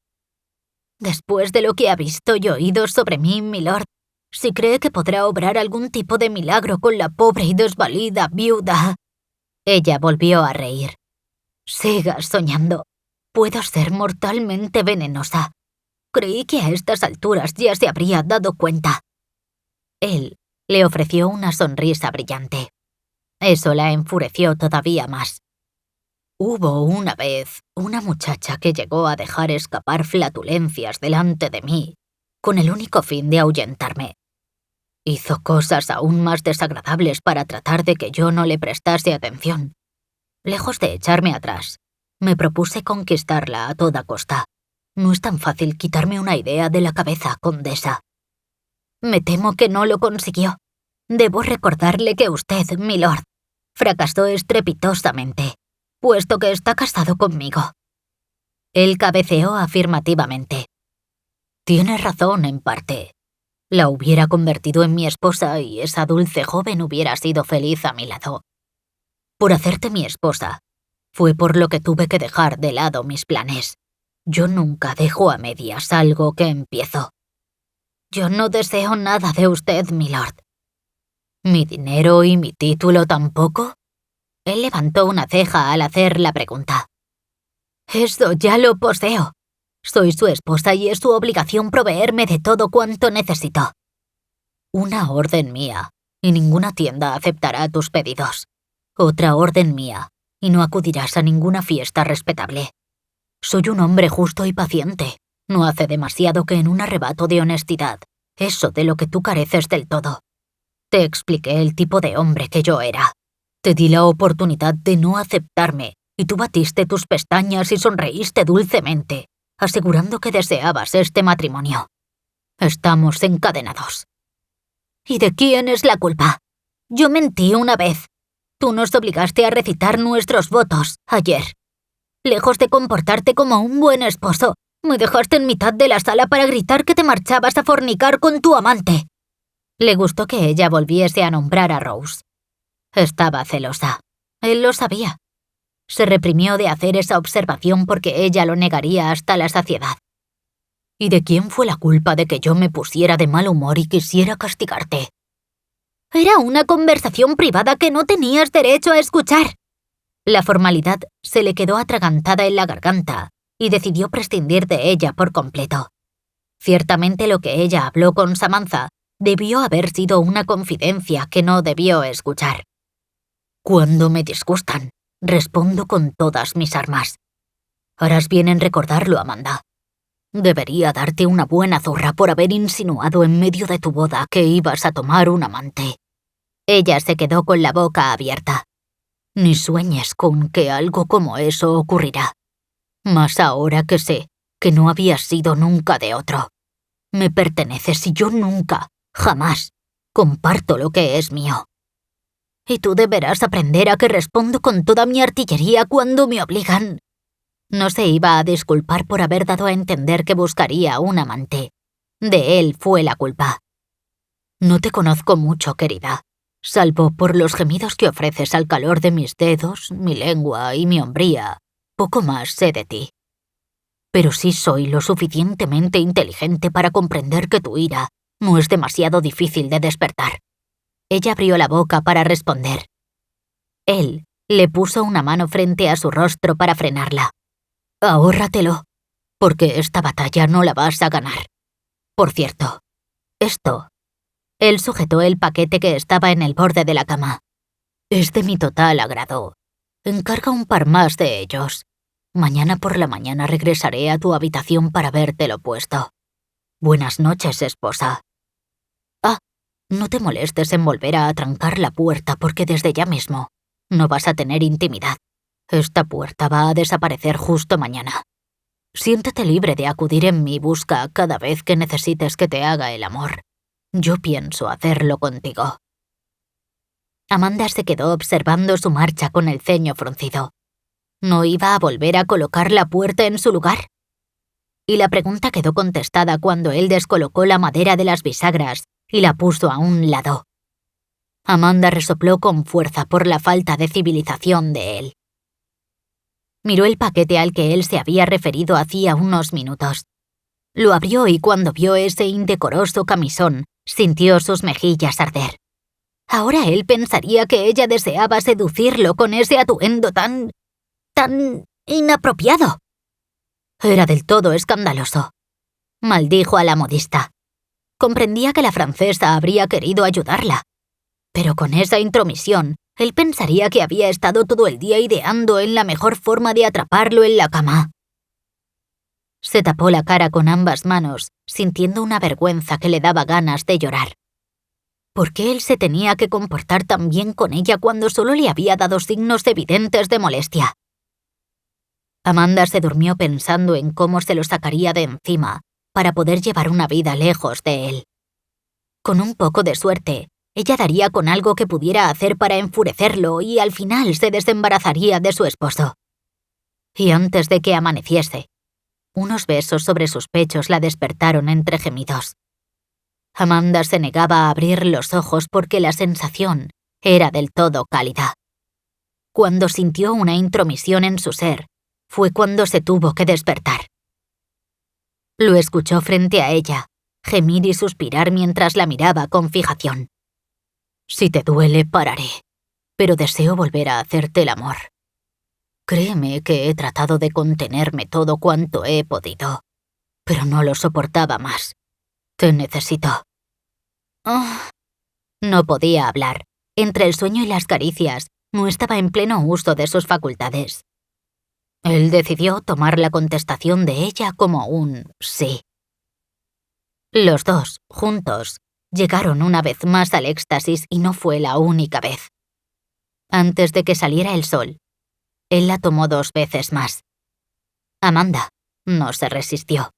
Después de lo que ha visto y oído sobre mí, milord, si cree que podrá obrar algún tipo de milagro con la pobre y desvalida viuda. Ella volvió a reír. Siga soñando. Puedo ser mortalmente venenosa. Creí que a estas alturas ya se habría dado cuenta. Él le ofreció una sonrisa brillante. Eso la enfureció todavía más. Hubo una vez una muchacha que llegó a dejar escapar flatulencias delante de mí, con el único fin de ahuyentarme. Hizo cosas aún más desagradables para tratar de que yo no le prestase atención. Lejos de echarme atrás, me propuse conquistarla a toda costa. No es tan fácil quitarme una idea de la cabeza, condesa. Me temo que no lo consiguió. Debo recordarle que usted, milord, fracasó estrepitosamente, puesto que está casado conmigo. Él cabeceó afirmativamente. Tiene razón en parte. La hubiera convertido en mi esposa y esa dulce joven hubiera sido feliz a mi lado. Por hacerte mi esposa, fue por lo que tuve que dejar de lado mis planes. Yo nunca dejo a medias algo que empiezo. Yo no deseo nada de usted, milord. ¿Mi dinero y mi título tampoco? Él levantó una ceja al hacer la pregunta. Eso ya lo poseo. Soy su esposa y es su obligación proveerme de todo cuanto necesito. Una orden mía, y ninguna tienda aceptará tus pedidos. Otra orden mía, y no acudirás a ninguna fiesta respetable. Soy un hombre justo y paciente. No hace demasiado que en un arrebato de honestidad, eso de lo que tú careces del todo. Te expliqué el tipo de hombre que yo era. Te di la oportunidad de no aceptarme, y tú batiste tus pestañas y sonreíste dulcemente, asegurando que deseabas este matrimonio. Estamos encadenados. ¿Y de quién es la culpa? Yo mentí una vez. Tú nos obligaste a recitar nuestros votos ayer. Lejos de comportarte como un buen esposo, me dejaste en mitad de la sala para gritar que te marchabas a fornicar con tu amante. Le gustó que ella volviese a nombrar a Rose. Estaba celosa. Él lo sabía. Se reprimió de hacer esa observación porque ella lo negaría hasta la saciedad. ¿Y de quién fue la culpa de que yo me pusiera de mal humor y quisiera castigarte? Era una conversación privada que no tenías derecho a escuchar. La formalidad se le quedó atragantada en la garganta y decidió prescindir de ella por completo. Ciertamente lo que ella habló con Samantha debió haber sido una confidencia que no debió escuchar. Cuando me disgustan, respondo con todas mis armas. Harás bien en recordarlo, Amanda. Debería darte una buena zurra por haber insinuado en medio de tu boda que ibas a tomar un amante. Ella se quedó con la boca abierta. Ni sueñes con que algo como eso ocurrirá. Mas ahora que sé que no habías sido nunca de otro. Me perteneces y yo nunca, jamás, comparto lo que es mío. Y tú deberás aprender a que respondo con toda mi artillería cuando me obligan. No se iba a disculpar por haber dado a entender que buscaría un amante. De él fue la culpa. No te conozco mucho, querida, salvo por los gemidos que ofreces al calor de mis dedos, mi lengua y mi hombría. Poco más sé de ti. Pero sí soy lo suficientemente inteligente para comprender que tu ira no es demasiado difícil de despertar. Ella abrió la boca para responder. Él le puso una mano frente a su rostro para frenarla. Ahórratelo, porque esta batalla no la vas a ganar. Por cierto, esto... Él sujetó el paquete que estaba en el borde de la cama. Es de mi total agrado. Encarga un par más de ellos. Mañana por la mañana regresaré a tu habitación para vértelo puesto. Buenas noches, esposa. Ah, no te molestes en volver a atrancar la puerta porque desde ya mismo no vas a tener intimidad. Esta puerta va a desaparecer justo mañana. Siéntete libre de acudir en mi busca cada vez que necesites que te haga el amor. Yo pienso hacerlo contigo. Amanda se quedó observando su marcha con el ceño fruncido. ¿No iba a volver a colocar la puerta en su lugar? Y la pregunta quedó contestada cuando él descolocó la madera de las bisagras y la puso a un lado. Amanda resopló con fuerza por la falta de civilización de él. Miró el paquete al que él se había referido hacía unos minutos. Lo abrió y cuando vio ese indecoroso camisón, sintió sus mejillas arder. Ahora él pensaría que ella deseaba seducirlo con ese atuendo tan inapropiado. Era del todo escandaloso. Maldijo a la modista. Comprendía que la francesa habría querido ayudarla. Pero con esa intromisión, él pensaría que había estado todo el día ideando en la mejor forma de atraparlo en la cama. Se tapó la cara con ambas manos, sintiendo una vergüenza que le daba ganas de llorar. ¿Por qué él se tenía que comportar tan bien con ella cuando solo le había dado signos evidentes de molestia? Amanda se durmió pensando en cómo se lo sacaría de encima para poder llevar una vida lejos de él. Con un poco de suerte, ella daría con algo que pudiera hacer para enfurecerlo y al final se desembarazaría de su esposo. Y antes de que amaneciese, unos besos sobre sus pechos la despertaron entre gemidos. Amanda se negaba a abrir los ojos porque la sensación era del todo cálida. Cuando sintió una intromisión en su ser, fue cuando se tuvo que despertar. Lo escuchó frente a ella, gemir y suspirar mientras la miraba con fijación. Si te duele, pararé, pero deseo volver a hacerte el amor. Créeme que he tratado de contenerme todo cuanto he podido, pero no lo soportaba más. Te necesito. Oh. No podía hablar. Entre el sueño y las caricias, no estaba en pleno uso de sus facultades. Él decidió tomar la contestación de ella como un sí. Los dos, juntos, llegaron una vez más al éxtasis y no fue la única vez. Antes de que saliera el sol, él la tomó 2 veces más. Amanda no se resistió.